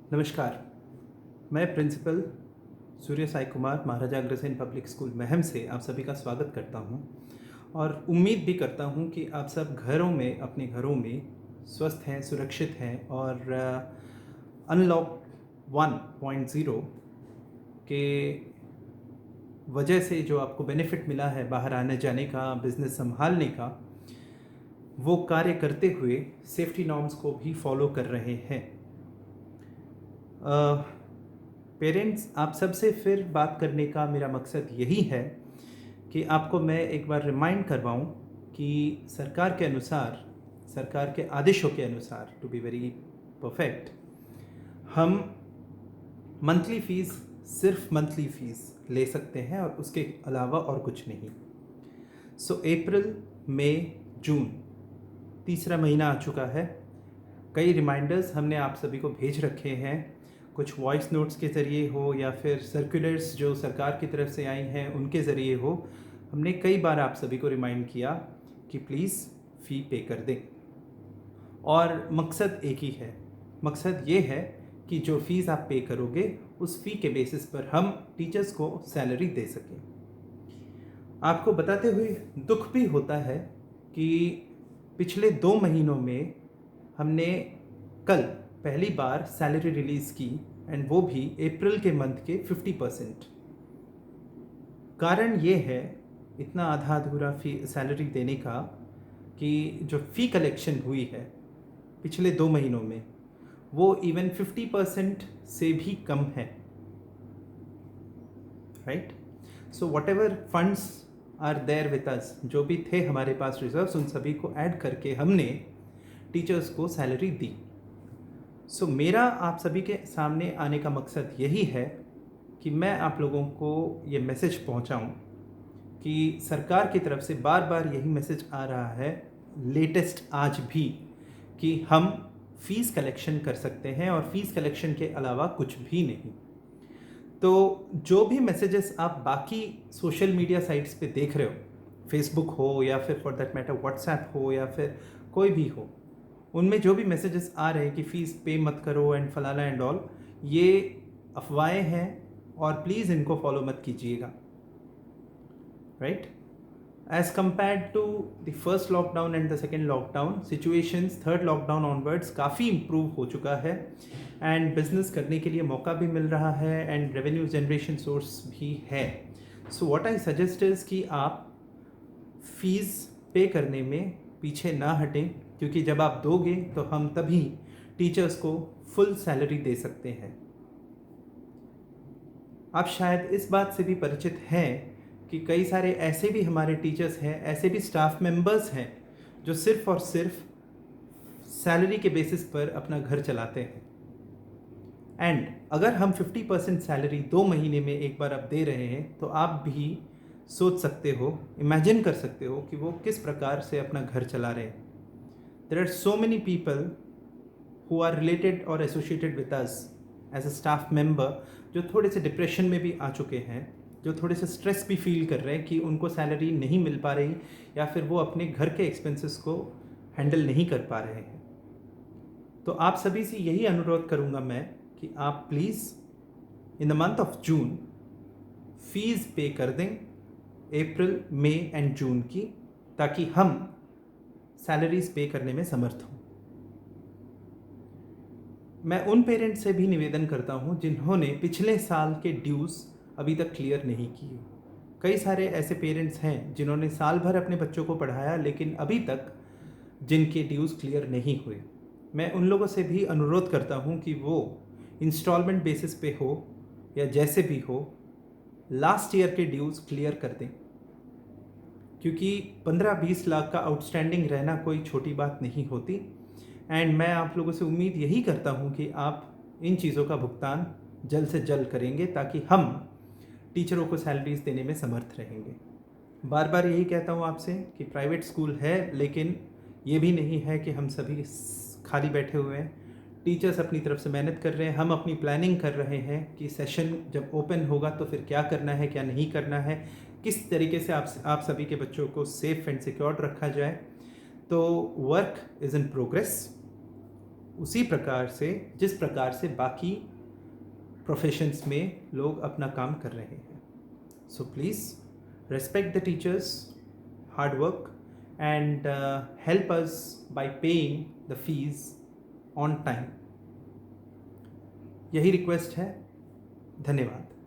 नमस्कार। मैं प्रिंसिपल सूर्य Sai Kumar Maharaja Agrasen public school Meham से आप सभी का स्वागत करता हूं और उम्मीद भी करता हूं कि आप सब अपने घरों में स्वस्थ हैं, सुरक्षित हैं और अनलॉक 1.0 के वजह से जो आपको बेनिफिट मिला है बाहर आने जाने का, बिज़नेस संभालने का, वो कार्य करते हुए सेफ्टी नॉर्म्स को भी फॉलो कर रहे हैं। पेरेंट्स, आप सबसे फिर बात करने का मेरा मकसद यही है कि आपको मैं एक बार रिमाइंड करवाऊं कि सरकार के अनुसार, सरकार के आदेशों के अनुसार, टू बी वेरी परफेक्ट, हम मंथली फ़ीस, सिर्फ मंथली फ़ीस ले सकते हैं और उसके अलावा और कुछ नहीं। सो अप्रैल, मई, जून, तीसरा महीना आ चुका है। कई रिमाइंडर्स हमने आप सभी को भेज रखे हैं, कुछ वॉइस नोट्स के ज़रिए हो या फिर सर्कुलर्स जो सरकार की तरफ से आई हैं उनके ज़रिए हो। हमने कई बार आप सभी को रिमाइंड किया कि प्लीज़ फ़ी पे कर दें और मकसद एक ही है। मकसद ये है कि जो फ़ीस आप पे करोगे उस फ़ी के बेसिस पर हम टीचर्स को सैलरी दे सकें। आपको बताते हुए दुख भी होता है कि पिछले 2 महीनों में हमने कल पहली बार सैलरी रिलीज़ की एंड वो भी अप्रैल के मंथ के 50%। कारण ये है इतना आधा अधूरा फ़ी सैलरी देने का कि जो फ़ी कलेक्शन हुई है पिछले 2 महीनों में वो इवन 50% से भी कम है, right? So whatever funds are there with us, जो भी थे हमारे पास रिजर्व्स, उन सभी को ऐड करके हमने टीचर्स को सैलरी दी। सो मेरा आप सभी के सामने आने का मकसद यही है कि मैं आप लोगों को ये मैसेज पहुंचाऊं कि सरकार की तरफ से बार बार यही मैसेज आ रहा है, लेटेस्ट आज भी, कि हम फ़ीस कलेक्शन कर सकते हैं और फ़ीस कलेक्शन के अलावा कुछ भी नहीं। तो जो भी मैसेजेस आप बाकी सोशल मीडिया साइट्स पे देख रहे हो, फेसबुक हो या फिर फॉर दैट मैटर व्हाट्सएप हो या फिर कोई भी हो, उनमें जो भी मैसेजेस आ रहे हैं कि फ़ीस पे मत करो एंड फलाना एंड ऑल, ये अफवाहें हैं और प्लीज़ इनको फॉलो मत कीजिएगा, right? As compared to the first lockdown and the second lockdown, situations third lockdown onwards काफ़ी इम्प्रूव हो चुका है एंड बिजनेस करने के लिए मौका भी मिल रहा है एंड रेवेन्यू जनरेशन सोर्स भी है। So what I suggest is कि आप फीस पे करने में पीछे ना हटें, क्योंकि जब आप दोगे तो हम तभी टीचर्स को फुल सैलरी दे सकते हैं। आप शायद इस बात से भी परिचित हैं कि कई सारे ऐसे भी हमारे टीचर्स हैं, ऐसे भी स्टाफ मेंबर्स हैं जो सिर्फ और सिर्फ सैलरी के बेसिस पर अपना घर चलाते हैं। एंड अगर हम 50% सैलरी 2 महीने में एक बार आप दे रहे हैं तो आप भी सोच सकते हो, इमेजिन कर सकते हो कि वो किस प्रकार से अपना घर चला रहे हैं। There are so many people who are related और associated with us as a staff member, जो थोड़े से डिप्रेशन में भी आ चुके हैं, जो थोड़े से स्ट्रेस भी फील कर रहे हैं कि उनको सैलरी नहीं मिल पा रही या फिर वो अपने घर के एक्सपेंसेस को हैंडल नहीं कर पा रहे हैं। तो आप सभी से यही अनुरोध करूंगा मैं कि आप please in the month of June fees पे कर दें, अप्रैल, मई एंड जून की, ताकि हम सैलरीज पे करने में समर्थ हों। मैं उन पेरेंट्स से भी निवेदन करता हूं जिन्होंने पिछले साल के ड्यूज़ अभी तक क्लियर नहीं किए। कई सारे ऐसे पेरेंट्स हैं जिन्होंने साल भर अपने बच्चों को पढ़ाया लेकिन अभी तक जिनके ड्यूज़ क्लियर नहीं हुए। मैं उन लोगों से भी अनुरोध करता हूं कि वो इंस्टॉलमेंट बेसिस पे हो या जैसे भी हो, लास्ट ईयर के ड्यूज़ क्लियर कर दें, क्योंकि 15-20 लाख का आउटस्टैंडिंग रहना कोई छोटी बात नहीं होती। एंड मैं आप लोगों से उम्मीद यही करता हूं कि आप इन चीज़ों का भुगतान जल्द से जल्द करेंगे ताकि हम टीचरों को सैलरीज देने में समर्थ रहेंगे। बार बार यही कहता हूं आपसे कि प्राइवेट स्कूल है, लेकिन ये भी नहीं है कि हम सभी खाली बैठे हुए हैं। टीचर्स अपनी तरफ से मेहनत कर रहे हैं, हम अपनी प्लानिंग कर रहे हैं कि सेशन जब ओपन होगा तो फिर क्या करना है, क्या नहीं करना है, किस तरीके से आप सभी के बच्चों को सेफ एंड सिक्योर्ड रखा जाए। तो वर्क इज़ इन प्रोग्रेस। उसी प्रकार से जिस प्रकार से बाकी प्रोफेशंस में लोग अपना काम कर रहे हैं. So please respect the teachers hard work and help us by paying the fees on time. यही रिक्वेस्ट है. धन्यवाद.